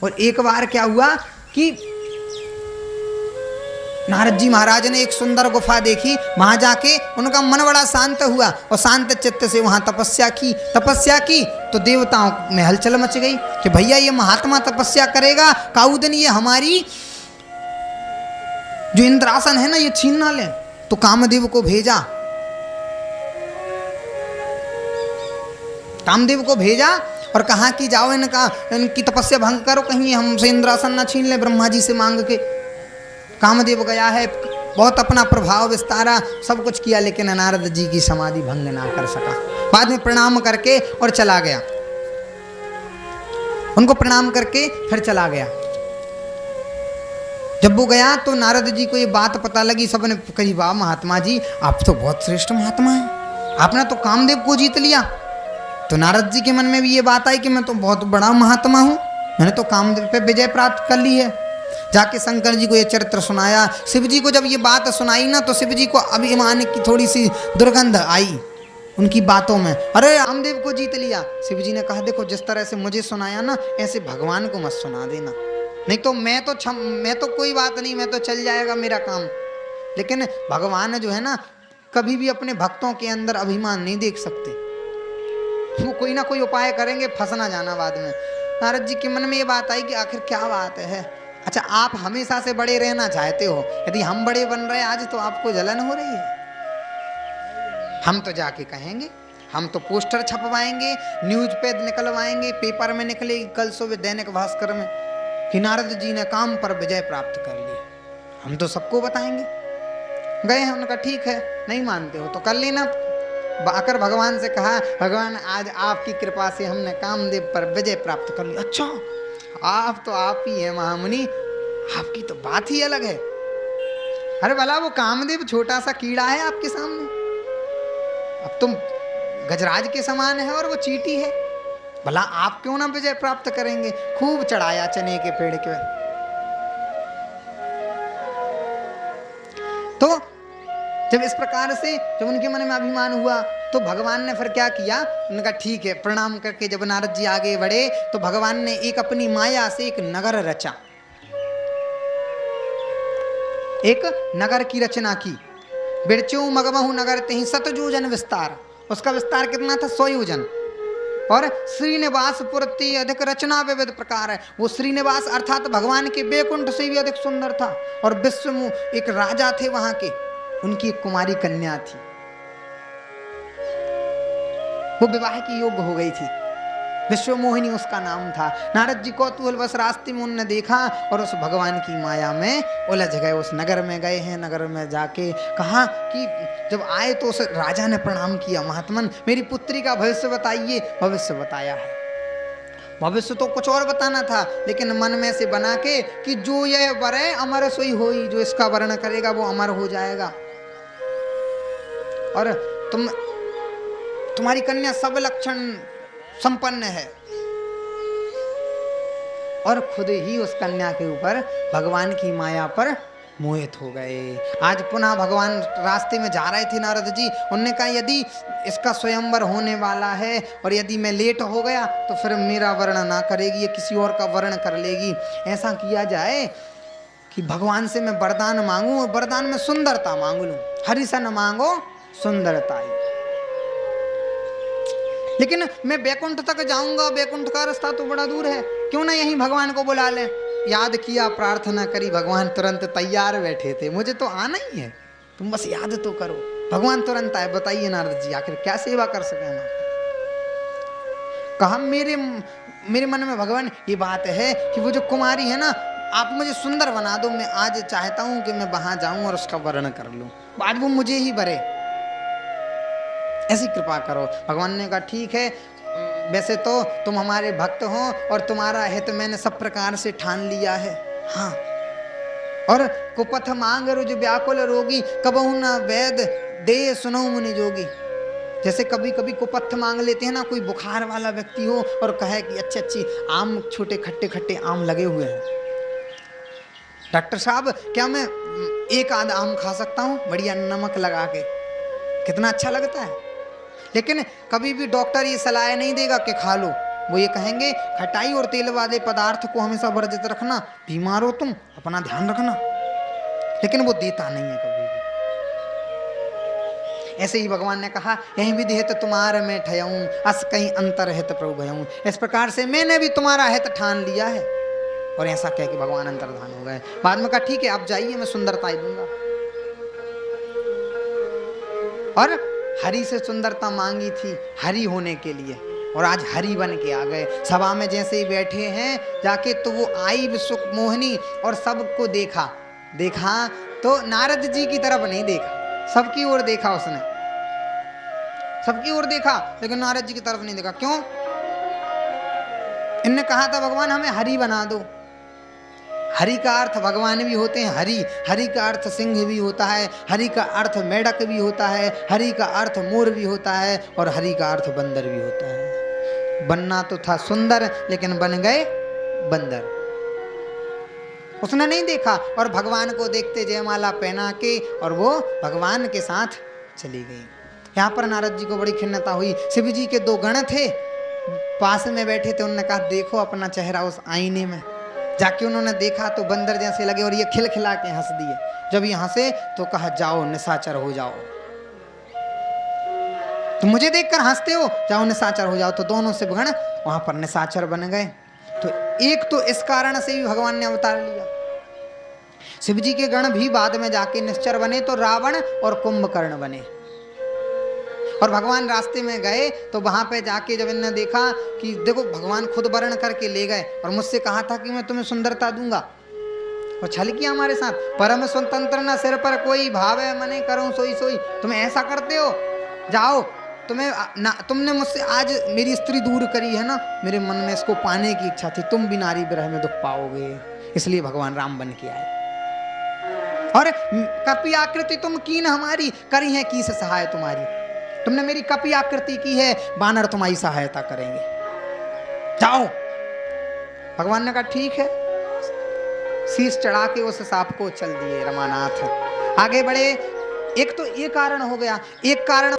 और एक बार क्या हुआ कि नारद जी महाराज ने एक सुंदर गुफा देखी, वहां जाके उनका मन बड़ा शांत हुआ और शांत चित्त से वहां तपस्या की तो देवताओं में हलचल मच गई कि भैया ये महात्मा तपस्या करेगा, काऊ दिन ये हमारी जो इंद्रासन है ना ये छीन ना ले। तो कामदेव को भेजा और कहा कि जाओ इनकी तपस्या भंग करो, कहीं हमसे इंद्रासन ना छीन ले ब्रह्मा जी से मांग के। कामदेव गया है, बहुत अपना प्रभाव विस्तारा, सब कुछ किया, लेकिन नारद जी की समाधि भंग ना कर सका। बाद में प्रणाम करके और चला गया, उनको प्रणाम करके फिर चला गया। जब वो गया तो नारद जी को ये बात पता लगी, सबने कही वाह महात्मा जी आप तो बहुत श्रेष्ठ महात्मा हैं, आपने तो कामदेव को जीत लिया। तो नारद जी के मन में भी ये बात आई कि मैं तो बहुत बड़ा महात्मा हूँ, मैंने तो कामदेव पे विजय प्राप्त कर ली है। जाके शंकर जी को ये चरित्र सुनाया। शिव जी को जब ये बात सुनाई ना तो शिव जी को अभिमान की थोड़ी सी दुर्गंध आई उनकी बातों में, अरे कामदेव को जीत लिया। शिव जी ने कहा देखो जिस तरह से मुझे सुनाया ना ऐसे भगवान को मत सुना देना, नहीं तो मैं तो कोई बात नहीं, मैं तो चल जाएगा मेरा काम। लेकिन भगवान जो है ना कभी भी अपने भक्तों के अंदर अभिमान नहीं देख सकते, वो कोई ना कोई उपाय करेंगे, फंसना जाना बाद में। नारद जी के मन में ये बात आई कि आखिर क्या बात है। अच्छा आप हमेशा से बड़े रहना चाहते हो, यदि हम बड़े बन रहे आज तो आपको जलन हो रही है। हम तो जाके कहेंगे, हम तो पोस्टर छपवाएंगे, न्यूज पे निकलवाएंगे, पेपर में निकलेगी कल सुबह दैनिक भास्कर में कि नारद जी ने काम पर विजय प्राप्त कर ली। हम तो सबको बताएंगे। गए हैं, उनका ठीक है, नहीं मानते हो तो कर लेना। आकर भगवान से कहा भगवान आज आपकी कृपा से हमने कामदेव पर विजय प्राप्त कर ली। अच्छा आप तो आप ही है महामुनि, आपकी तो बात ही अलग है। अरे भला वो कामदेव छोटा सा कीड़ा है आपके सामने, अब तुम गजराज के समान है और वो चींटी है, भला आप क्यों ना विजय प्राप्त करेंगे। खूब चढ़ाया चने के पेड़ के। तो जब इस प्रकार से जब उनके मन में अभिमान हुआ तो भगवान ने फिर क्या किया, उनका ठीक है प्रणाम करके जब नारद जी आगे बढ़े तो भगवान ने एक अपनी माया से एक नगर रचा, एक नगर की रचना की। बिरचू मगमहु नगर ते सतयोजन विस्तार, उसका विस्तार कितना था 100 योजन। और श्रीनिवास पुरती अधिक रचना विविध प्रकार है, वो श्रीनिवास अर्थात भगवान के बैकुंठ से भी अधिक सुंदर था। और विश्व एक राजा थे वहां के, उनकी एक कुमारी कन्या थी, वो विवाह की योग्य हो गई थी, विश्व मोहिनी उसका नाम था। नारद जी कौतूहल बस रास्ते में उन्होंने देखा और उस भगवान की माया में उलझ गए। उस नगर में गए हैं, नगर में जाके कहा कि जब आए तो उस राजा ने प्रणाम किया, महात्मन मेरी पुत्री का भविष्य बताइए। भविष्य बताया है, भविष्य तो कुछ और बताना था लेकिन मन में से बना के कि जो यह वर है अमर सोई होई, जो इसका वर्ण करेगा वो अमर हो जाएगा। और तुम्हारी कन्या सब लक्षण संपन्न है। और खुद ही उस कन्या के ऊपर भगवान की माया पर मोहित हो गए। आज पुनः भगवान रास्ते में जा रहे थे नारद जी, उन्होंने कहा यदि इसका स्वयंवर होने वाला है और यदि मैं लेट हो गया तो फिर मेरा वर्ण ना करेगी, ये किसी और का वर्ण कर लेगी। ऐसा किया जाए कि भगवान से मैं वरदान मांगूं और वरदान में सुंदरता मांग लूं, हरिसन मांगो सुंदरता। लेकिन मैं बैकुंठ तक जाऊंगा, बैकुंठ का रास्ता तो बड़ा दूर है, क्यों ना यहीं भगवान को बुला ले। याद किया, प्रार्थना करी, भगवान तुरंत तैयार बैठे थे, मुझे तो आना ही है, तुम बस याद तो करो। भगवान तुरंत आए, बताइए नारद जी आखिर क्या सेवा कर सके हम। कहा मेरे मन में भगवान ये बात है कि वो जो कुमारी है ना आप मुझे सुंदर बना दो, मैं आज चाहता हूं कि मैं वहां जाऊं और उसका वर्ण कर लूं, आज वो मुझे ही भरे, ऐसी कृपा करो। भगवान ने कहा ठीक है, वैसे तो तुम हमारे भक्त हो और तुम्हारा हित मैंने सब प्रकार से ठान लिया है। हाँ, और कुपथ मांग रुज व्याकुल रोगी, कबहु न वेद दे सुनो मुनि जोगी। जैसे कभी कभी कुपथ मांग लेते हैं ना, कोई बुखार वाला व्यक्ति हो और कहे कि अच्छी आम, छोटे खट्टे खट्टे आम लगे हुए हैं, डॉक्टर साहब क्या मैं एक आध आम खा सकता हूँ बढ़िया नमक लगा के, कितना अच्छा लगता है। लेकिन कभी भी डॉक्टर ये सलाह नहीं देगा कि खा लो, वो ये कहेंगे खटाई और तेल वाले पदार्थ को हमेशा वर्जित रखना, बीमार हो तुम अपना ध्यान रखना, लेकिन वो देता नहीं है कभी भी। ऐसे ही भगवान ने कहा यही विधि हित तुम्हारे में ठयऊं, अस कहीं अंतर हित प्रभु भयऊं। इस प्रकार से मैंने भी तुम्हारा हित ठान लिया है। और ऐसा कह के भगवान अंतर्धान हो गए। बाद में कहा ठीक है आप जाइए, मैं सुंदरता ही दूंगा। और हरि से सुंदरता मांगी थी हरि होने के लिए, और आज हरि बन के आ गए। सभा में जैसे ही बैठे हैं जाके तो वो आई विश्व मोहिनी और सबको देखा तो नारद जी की तरफ नहीं देखा, सबकी ओर देखा उसने, सबकी ओर देखा, लेकिन नारद जी की तरफ नहीं देखा। क्यों? इनने कहा था भगवान हमें हरि बना दो। हरि का अर्थ भगवान भी होते हैं, हरि का अर्थ सिंह भी होता है, हरि का अर्थ मेढक भी होता है, हरि का अर्थ मोर भी होता है, और हरि का अर्थ बंदर भी होता है। बनना तो था सुंदर लेकिन बन गए बंदर। उसने नहीं देखा और भगवान को देखते जयमाला पहना के और वो भगवान के साथ चली गई। यहाँ पर नारद जी को बड़ी खिन्नता हुई। शिव जी के 2 गण थे पास में बैठे थे, उन्होंने कहा देखो अपना चेहरा उस आईने में। जाके उन्होंने देखा तो बंदर जैसे लगे और ये खिलखिला के हंस दिए। जब ये हंसे तो कहा जाओ निशाचर हो जाओ, तो मुझे देखकर हंसते हो, जाओ निशाचर हो जाओ। तो दोनों शिव गण वहां पर निशाचर बन गए। तो एक तो इस कारण से भी भगवान ने अवतार लिया। शिव जी के गण भी बाद में जाके निश्चर बने तो रावण और कुंभकर्ण बने। और भगवान रास्ते में गए तो वहां पे जाके जब इन्होंने देखा कि देखो भगवान खुद वर्ण करके ले गए और मुझसे कहा था कि मैं तुम्हें सुंदरता दूंगा, और छल किया हमारे साथ। परम स्वतंत्र न सिर पर कोई भावे मने करूं सोई सोई। तुम ऐसा करते हो, जाओ तुमने मुझसे आज मेरी स्त्री दूर करी है ना, मेरे मन में इसको पाने की इच्छा थी, तुम भी नारी विरह में दुख पाओगे, इसलिए भगवान राम बन के आए। और कपि आकृति तुम कीन हमारी, करी है की सहाय तुम्हारी। तुमने मेरी कपि आकृति की है, बानर तुम्हारी सहायता करेंगे, जाओ। भगवान ने कहा ठीक है, शीश चढ़ा के उस सांप को चल दिए रमानाथ। आगे बढ़े। एक तो ये कारण हो गया, एक कारण